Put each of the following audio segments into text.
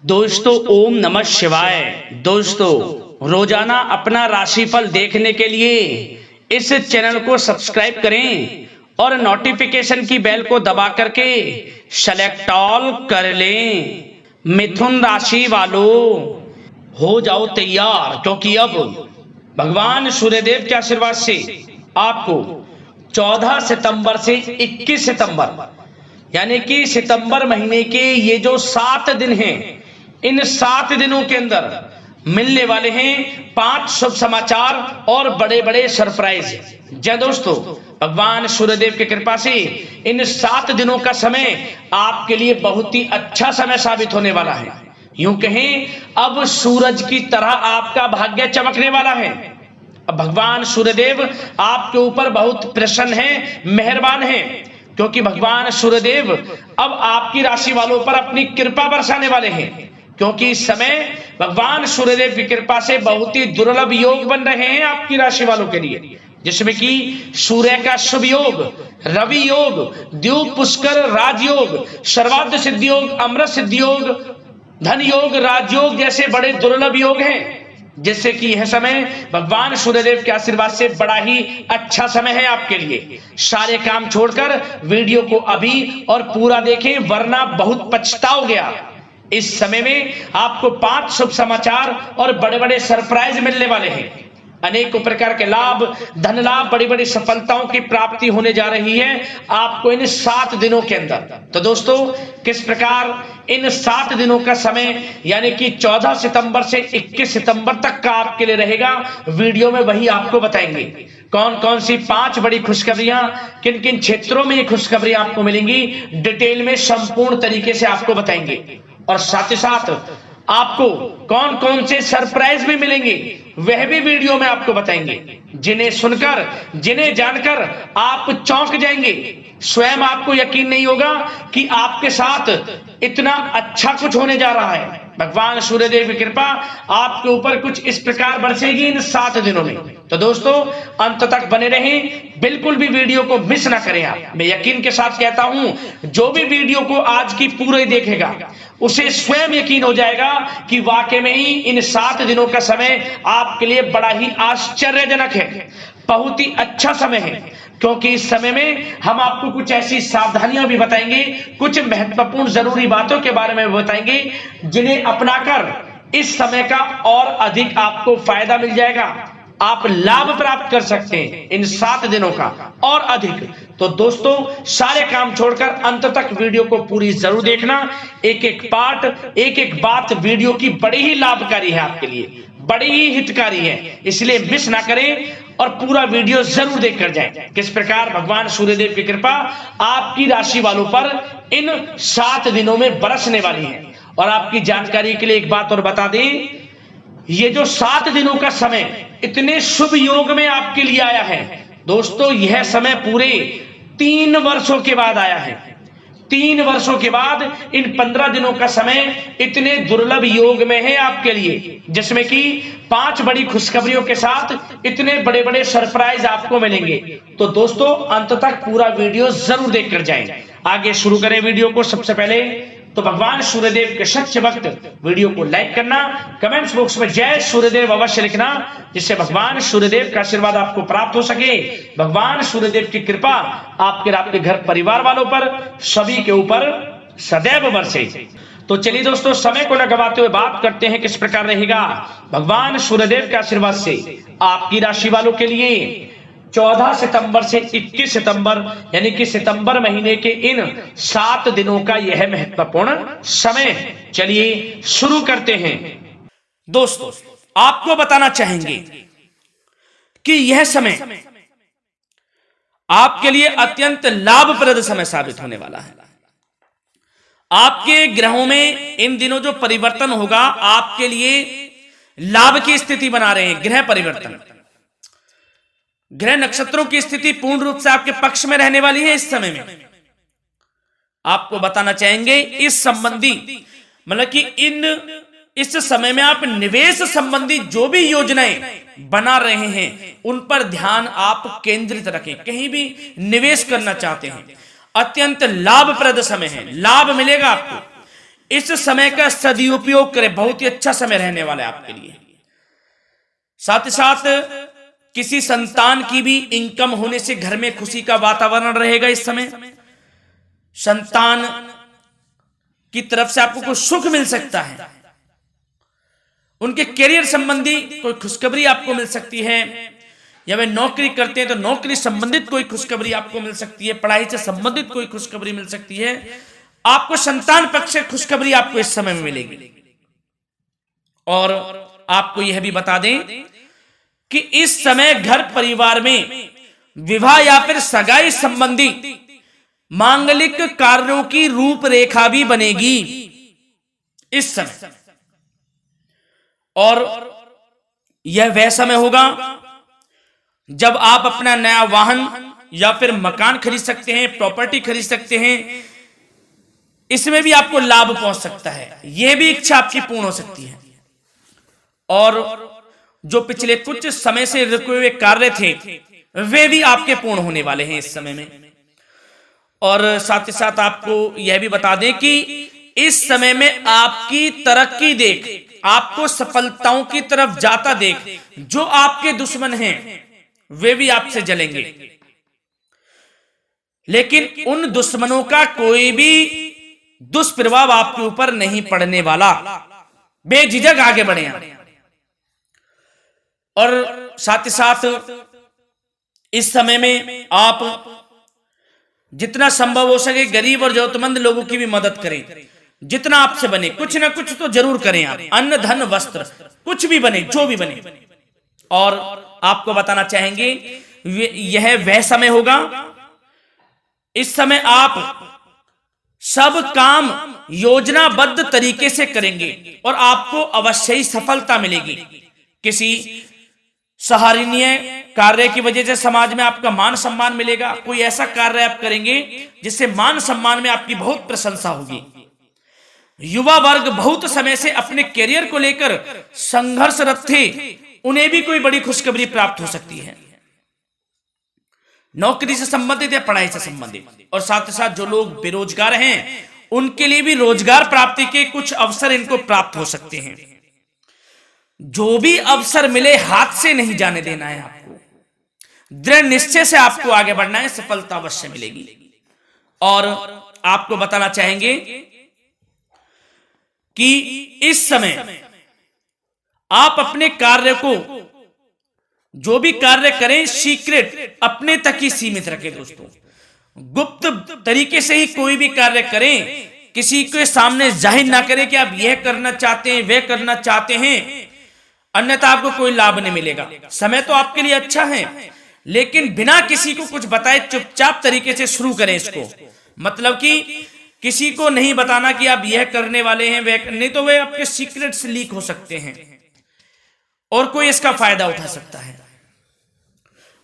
दोस्तों ओम नमः शिवाय। दोस्तों रोजाना अपना राशिफल देखने के लिए इस चैनल को सब्सक्राइब करें और नोटिफिकेशन की बेल को दबा करके सेलेक्ट ऑल कर लें। मिथुन राशि वालों हो जाओ तैयार, क्योंकि अब भगवान सूर्यदेव के आशीर्वाद से आपको 14 सितंबर से 21 सितंबर यानी कि सितंबर महीने के ये जो 7 दिन हैं, इन 7 दिनों के अंदर मिलने वाले हैं 5 शुभ समाचार और बड़े बड़े सरप्राइज। जय दोस्तों, भगवान सूर्यदेव की कृपा से इन 7 दिनों का समय आपके लिए बहुत ही अच्छा समय साबित होने वाला है। यूं कहें अब सूरज की तरह आपका भाग्य चमकने वाला है। अब भगवान सूर्यदेव आपके ऊपर बहुत प्रसन्न है, मेहरबान है, क्योंकि भगवान सूर्यदेव अब आपकी राशि वालों पर अपनी कृपा बरसाने वाले हैं। क्योंकि इस समय भगवान सूर्यदेव की कृपा से बहुत ही दुर्लभ योग बन रहे हैं आपकी राशि वालों के लिए, जिसमें कि सूर्य का शुभ योग, रवि योग, द्यूत पुष्कर राजयोग, सर्वार्थ सिद्धि योग, अमृत सिद्धि योग, धन योग, राजयोग जैसे बड़े दुर्लभ योग हैं, जिससे कि यह समय भगवान सूर्यदेव के आशीर्वाद से बड़ा ही अच्छा समय है आपके लिए। सारे काम छोड़कर वीडियो को अभी और पूरा देखें, वरना बहुत पछताओगे आप। इस समय में आपको 5 शुभ समाचार और बड़े बड़े सरप्राइज मिलने वाले हैं। अनेकों प्रकार के लाभ, धन लाभ, बड़ी बड़ी सफलताओं की प्राप्ति होने जा रही है आपको इन 7 दिनों के अंदर। तो दोस्तों, किस प्रकार इन 7 दिनों का समय यानी कि 14 सितंबर से 21 सितंबर तक का आपके लिए रहेगा, वीडियो में वही आपको बताएंगे। कौन कौन सी 5 बड़ी खुशखबरियां, किन किन क्षेत्रों में ये खुशखबरियां आपको मिलेंगी, डिटेल में संपूर्ण तरीके से आपको बताएंगे। और साथ ही साथ आपको कौन कौन से सरप्राइज भी मिलेंगे, वह भी वीडियो में आपको बताएंगे, जिन्हें सुनकर, जिन्हें जानकर आप चौंक जाएंगे। स्वयं आपको यकीन नहीं होगा कि आपके साथ इतना अच्छा कुछ होने जा रहा है। भगवान सूर्यदेव की कृपा आपके ऊपर कुछ इस प्रकार बरसेगी इन 7 दिनों में। तो दोस्तों, अंत तक बने रहें, बिल्कुल भी वीडियो को मिस ना करें आप। मैं यकीन के साथ कहता हूं, जो भी वीडियो को आज की पूरे देखेगा उसे स्वयं यकीन हो जाएगा कि वाकई में ही इन 7 दिनों का समय आपके लिए बड़ा ही आश्चर्यजनक है, बहुत ही अच्छा समय है। क्योंकि इस समय में हम आपको कुछ ऐसी सावधानियां भी बताएंगे, कुछ महत्वपूर्ण जरूरी बातों के बारे में बताएंगे, जिन्हें अपनाकर इस समय का और अधिक आपको फायदा मिल जाएगा। आप लाभ प्राप्त कर सकते हैं इन 7 दिनों का और अधिक। तो दोस्तों, सारे काम छोड़कर अंत तक वीडियो को पूरी जरूर देखना। एक एक पार्ट, एक एक बात वीडियो की बड़ी ही लाभकारी है आपके लिए, बड़ी ही हितकारी है, इसलिए मिस ना करें और पूरा वीडियो जरूर देखकर जाएं। किस प्रकार भगवान सूर्यदेव की कृपा आपकी राशि वालों पर इन 7 दिनों में बरसने वाली है। और आपकी जानकारी के लिए एक बात और बता दें, ये जो 7 दिनों का समय इतने शुभ योग में आपके लिए आया है दोस्तों, यह समय पूरे 3 वर्षों के बाद आया है। 3 वर्षों के बाद इन 15 दिनों का समय इतने दुर्लभ योग में है आपके लिए, जिसमें कि 5 बड़ी खुशखबरियों के साथ इतने बड़े बड़े सरप्राइज आपको मिलेंगे। तो दोस्तों, अंत तक पूरा वीडियो जरूर देखकर जाएं। आगे शुरू करें वीडियो को। सबसे पहले तो भगवान सूर्यदेव के सच्चे भक्त वीडियो को लाइक करना, कमेंट्स बॉक्स में जय सूर्यदेव अवश्य लिखना, जिससे भगवान सूर्यदेव का आशीर्वाद आपको प्राप्त हो सके, भगवान सूर्यदेव की कृपा आपके घर परिवार वालों पर, सभी के ऊपर सदैव बरसे। तो चलिए दोस्तों, समय को न गवाते हुए बात करते हैं किस प्रकार रहेगा भगवान सूर्यदेव के आशीर्वाद से आपकी राशि वालों के लिए 14 सितंबर से 21 सितंबर यानी कि सितंबर महीने के इन 7 दिनों का यह महत्वपूर्ण समय। चलिए शुरू करते हैं। दोस्तों, आपको बताना चाहेंगे कि यह समय आपके लिए अत्यंत लाभप्रद समय साबित होने वाला है। आपके ग्रहों में इन दिनों जो परिवर्तन होगा आपके लिए लाभ की स्थिति बना रहे हैं। ग्रह परिवर्तन, ग्रह नक्षत्रों की स्थिति पूर्ण रूप से आपके पक्ष में रहने वाली है। इस समय में आपको बताना चाहेंगे इस संबंधी, मतलब कि इस समय में आप निवेश संबंधी जो भी योजनाएं बना रहे हैं उन पर ध्यान आप केंद्रित रखें। कहीं भी निवेश करना चाहते हैं, अत्यंत लाभप्रद समय है, लाभ मिलेगा आपको। इस समय का सदुपयोग करें, बहुत ही अच्छा समय रहने वाला है आपके लिए। साथ ही साथ किसी संतान की भी इनकम होने से घर में खुशी का वातावरण रहेगा। इस समय संतान की तरफ से आपको कुछ सुख मिल सकता है, उनके करियर संबंधी कोई खुशखबरी आपको मिल सकती है, या वे नौकरी करते हैं तो नौकरी संबंधित कोई खुशखबरी आपको मिल सकती है, पढ़ाई से संबंधित कोई खुशखबरी मिल सकती है। आपको संतान पक्ष से खुशखबरी आपको इस समय में मिलेगी। और आपको यह भी बता दें कि इस समय घर परिवार में विवाह या फिर सगाई संबंधी मांगलिक कार्यों की रूपरेखा भी बनेगी इस समय। और यह वह समय होगा जब आप अपना नया वाहन या फिर मकान खरीद सकते हैं, प्रॉपर्टी खरीद सकते हैं। इसमें भी आपको लाभ पहुंच सकता है, यह भी इच्छा आपकी पूर्ण हो सकती है। और जो पिछले कुछ समय से रुके हुए कार्य थे वे भी आपके पूर्ण होने वाले हैं इस समय में। और साथ ही साथ आपको यह भी बता दें कि इस समय में आपकी तरक्की देख, आपको सफलताओं की तरफ जाता देख, जो आपके दुश्मन हैं वे भी आपसे जलेंगे, लेकिन उन दुश्मनों का कोई भी दुष्प्रभाव आपके ऊपर नहीं पड़ने वाला। बेझिझक आगे बढ़े आप। और साथ ही साथ इस समय में आप जितना संभव हो सके गरीब और जरूरतमंद लोगों की भी मदद करें। जितना आपसे बने कुछ ना कुछ तो जरूर करें आप, अन्न धन वस्त्र कुछ भी बने, जो भी बने। और आपको बताना चाहेंगे यह वह समय होगा, इस समय आप सब काम योजनाबद्ध तरीके से करेंगे और आपको अवश्य ही सफलता मिलेगी। किसी सराहनीय कार्य की वजह से समाज में आपका मान सम्मान मिलेगा। कोई ऐसा कार्य आप करेंगे जिससे मान सम्मान में आपकी बहुत प्रशंसा होगी। युवा वर्ग बहुत समय से अपने करियर को लेकर संघर्षरत थे, उन्हें भी कोई बड़ी खुशखबरी प्राप्त हो सकती है, नौकरी से संबंधित या पढ़ाई से संबंधित। और साथ ही साथ जो लोग बेरोजगार हैं उनके लिए भी रोजगार प्राप्ति के कुछ अवसर इनको प्राप्त हो सकते हैं। जो भी अवसर मिले हाथ से नहीं जाने देना है आपको, दृढ़ निश्चय से आपको आगे बढ़ना है, सफलता अवश्य मिलेगी। और आपको बताना चाहेंगे कि इस समय आप अपने कार्य को, जो भी कार्य करें, सीक्रेट अपने तक ही सीमित रखें दोस्तों। गुप्त तरीके से ही कोई भी कार्य करें, किसी के सामने जाहिर ना करें कि आप यह करना चाहते हैं, वह करना चाहते हैं, अन्यथा आपको कोई लाभ नहीं मिलेगा। समय तो आपके लिए अच्छा है, लेकिन बिना किसी को कुछ बताए चुपचाप तरीके से शुरू करें इसको। मतलब कि किसी को नहीं बताना कि आप यह करने वाले हैं, वह नहीं, तो वे आपके सीक्रेट्स लीक हो सकते हैं और कोई इसका फायदा उठा सकता है।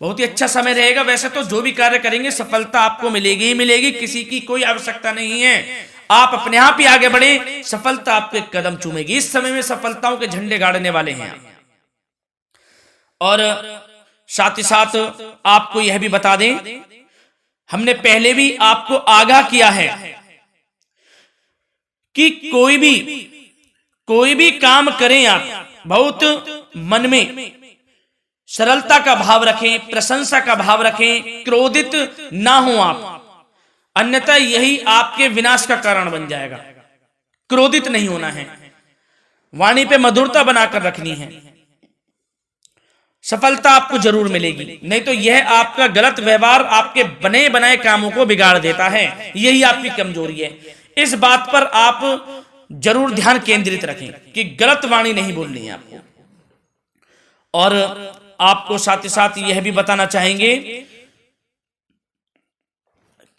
बहुत ही अच्छा समय रहेगा। वैसे तो जो भी कार्य करेंगे सफलता आपको मिलेगी ही मिलेगी, किसी की कोई आवश्यकता नहीं है। आप अपने आप ही आगे बढ़े, सफलता आपके कदम चूमेगी। इस समय में सफलताओं के झंडे गाड़ने वाले हैं। और साथ ही साथ आपको यह भी बता दें, हमने पहले भी आपको आगाह किया है कि कोई भी काम करें आप बहुत मन में सरलता का भाव रखें, प्रशंसा का भाव रखें, क्रोधित ना हो आप, अन्यथा यही आपके विनाश का कारण बन जाएगा। क्रोधित नहीं होना है, वाणी पे मधुरता बनाकर रखनी है, सफलता आपको जरूर मिलेगी। नहीं तो यह आपका गलत व्यवहार आपके बने बनाए कामों को बिगाड़ देता है, यही आपकी कमजोरी है। इस बात पर आप जरूर ध्यान केंद्रित रखें कि गलत वाणी नहीं बोलनी है आपको। और आपको साथ ही साथ यह भी बताना चाहेंगे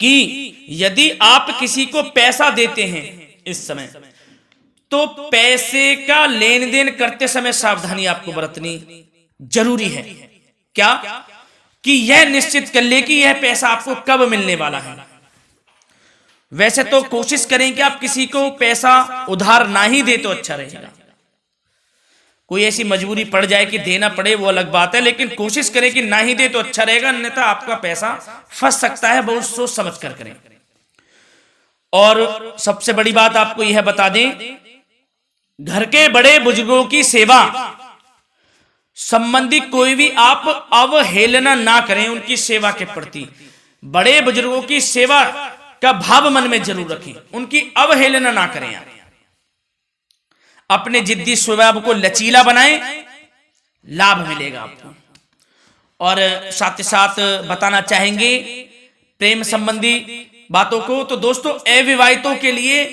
कि यदि आप किसी को पैसा देते हैं इस समय, तो पैसे का लेन देन करते समय सावधानी आपको बरतनी जरूरी है। क्या कि यह निश्चित कर ले कि यह पैसा आपको कब मिलने वाला है। वैसे तो कोशिश करें कि आप किसी को पैसा उधार ना ही दे तो अच्छा रहेगा। कोई ऐसी मजबूरी पड़ जाए कि देना पड़े वो अलग बात है, लेकिन कोशिश करें कि ना ही दे तो अच्छा रहेगा, अन्यथा आपका पैसा फंस सकता है। बहुत सोच समझ कर करें। और सबसे बड़ी बात आपको यह बता दें, घर के बड़े बुजुर्गों की सेवा संबंधी कोई भी आप अवहेलना ना करें। उनकी सेवा के प्रति बड़े बुजुर्गों की सेवा का भाव मन में जरूर रखें, उनकी अवहेलना ना करें। आप अपने जिद्दी स्वभाव को लचीला बनाएं, लाभ मिलेगा आपको। और साथ ही साथ बताना चाहेंगे प्रेम संबंधी बातों को, तो दोस्तों अविवाहितों के लिए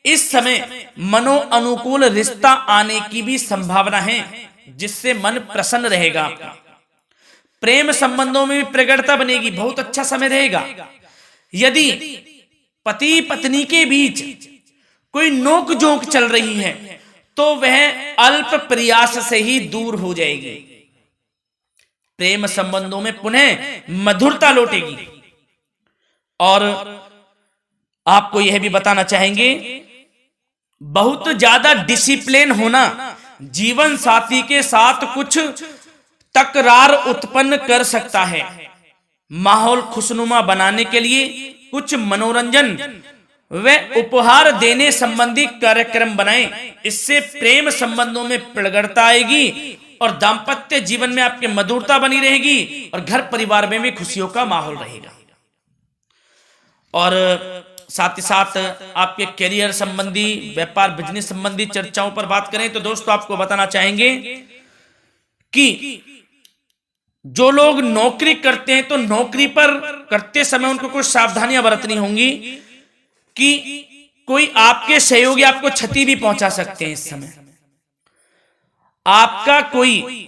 इस समय मनो अनुकूल रिश्ता आने की भी संभावना है, जिससे मन प्रसन्न रहेगा आपका। प्रेम संबंधों में भी प्रगाढ़ता बनेगी, बहुत अच्छा समय रहेगा। यदि पति पत्नी के बीच कोई नोक झोंक चल रही है तो वह अल्प प्रयास से ही दूर हो जाएगी। प्रेम संबंधों में पुनः मधुरता लौटेगी। और आपको यह भी बताना चाहेंगे, बहुत ज्यादा डिसिप्लिन होना जीवन साथी के साथ कुछ तकरार उत्पन्न कर सकता है। माहौल खुशनुमा बनाने के लिए कुछ मनोरंजन व उपहार देने संबंधी कार्यक्रम बनाएं। इससे प्रेम संबंधों में प्रगाढ़ता आएगी और दाम्पत्य जीवन में आपकी मधुरता बनी रहेगी और घर परिवार में भी खुशियों का माहौल रहेगा। और साथ ही साथ आपके करियर संबंधी, व्यापार बिजनेस संबंधी चर्चाओं पर बात करें तो दोस्तों आपको बताना चाहेंगे कि जो लोग नौकरी करते हैं तो नौकरी पर करते समय उनको कुछ सावधानियां बरतनी होंगी कि कोई आपके सहयोगी आपको क्षति भी पहुंचा सकते हैं। इस समय आपका कोई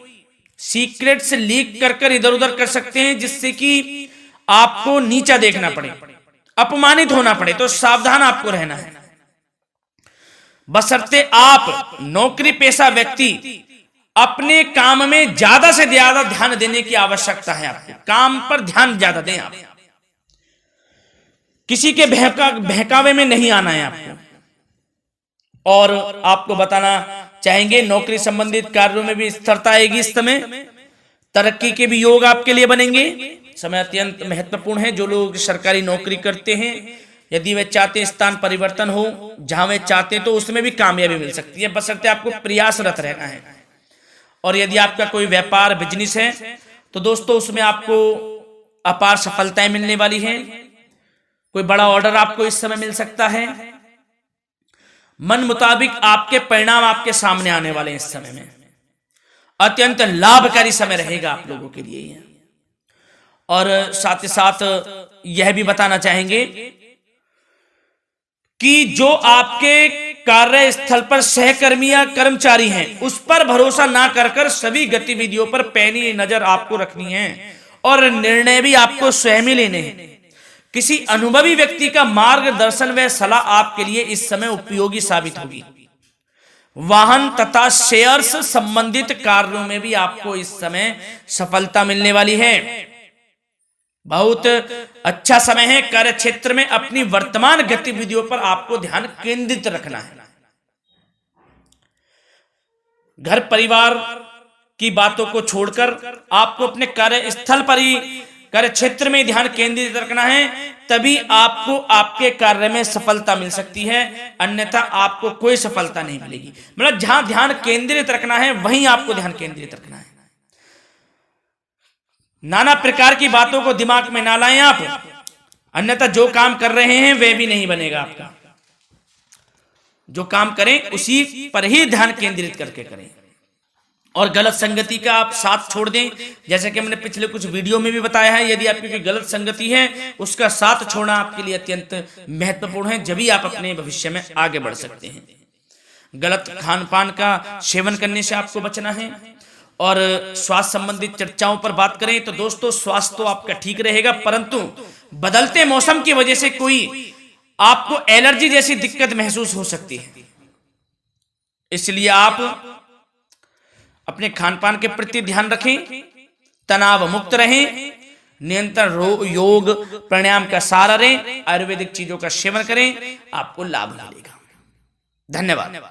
सीक्रेट्स लीक कर इधर उधर कर सकते हैं, जिससे कि आपको नीचा देखना पड़े, अपमानित होना पड़े। तो सावधान आपको रहना है। बशर्ते आप नौकरी पेशा व्यक्ति अपने काम में ज्यादा से ज्यादा ध्यान देने की आवश्यकता है। आपको काम पर ध्यान ज्यादा दें। आप किसी के बहकावे में नहीं आना है आपको। और आपको बताना चाहेंगे नौकरी संबंधित कार्यों में भी स्थिरता आएगी। इस समय तरक्की के भी योग आपके लिए बनेंगे। समय अत्यंत महत्वपूर्ण है। जो लोग सरकारी नौकरी करते हैं, यदि वे चाहते स्थान परिवर्तन हो, जहां वे चाहते तो उसमें भी कामयाबी मिल सकती है, बशर्ते आपको प्रयासरत रहना है। और यदि आपका कोई व्यापार बिजनेस है तो दोस्तों उसमें आपको अपार सफलताएं मिलने वाली हैं। कोई बड़ा ऑर्डर आपको इस समय मिल सकता है। मन मुताबिक आपके परिणाम आपके सामने आने वाले हैं। इस समय में अत्यंत लाभकारी समय रहेगा आप लोगों के लिए। और साथ ही साथ यह भी बताना चाहेंगे कि जो आपके कार्यस्थल पर सहकर्मी या कर्मचारी हैं, उस पर भरोसा ना कर सभी गतिविधियों पर पैनी नजर आपको रखनी है और निर्णय भी आपको स्वयं ही लेने हैं। किसी अनुभवी व्यक्ति का मार्गदर्शन व सलाह आपके लिए इस समय उपयोगी साबित होगी। वाहन तथा शेयर्स संबंधित कार्यों में भी आपको इस समय सफलता मिलने वाली है। बहुत अच्छा समय है। कार्य क्षेत्र में अपनी वर्तमान गतिविधियों पर आपको ध्यान केंद्रित रखना है। घर परिवार की बातों को छोड़कर आपको अपने कार्यस्थल पर ही, कार्य क्षेत्र में ध्यान केंद्रित रखना है, तभी आपको आपके कार्य में सफलता मिल सकती है, अन्यथा आपको कोई सफलता नहीं मिलेगी। मतलब जहां ध्यान केंद्रित रखना है वहीं आपको ध्यान केंद्रित रखना है। नाना प्रकार की बातों को दिमाग में ना लाएं आप, अन्यथा जो काम कर रहे हैं वह भी नहीं बनेगा आपका। जो काम करें उसी पर ही ध्यान केंद्रित करके करें और गलत संगति का आप साथ छोड़ दें। जैसे कि मैंने पिछले कुछ वीडियो में भी बताया है, यदि आपकी कोई गलत संगति है उसका साथ छोड़ना आपके लिए अत्यंत महत्वपूर्ण है, जब ही आप अपने भविष्य में आगे बढ़ सकते हैं। गलत खान पान का सेवन करने से आपको बचना है। और स्वास्थ्य संबंधित चर्चाओं पर बात करें तो दोस्तों स्वास्थ्य तो आपका ठीक रहेगा, परंतु बदलते मौसम की वजह से कोई आपको एलर्जी जैसी दिक्कत महसूस हो सकती है। इसलिए आप अपने खान पान के प्रति ध्यान रखें, तनाव मुक्त रहें, नियंत्रण योग प्राणायाम का सहारा लें, आयुर्वेदिक चीजों का सेवन करें, आपको लाभ मिलेगा। धन्यवाद।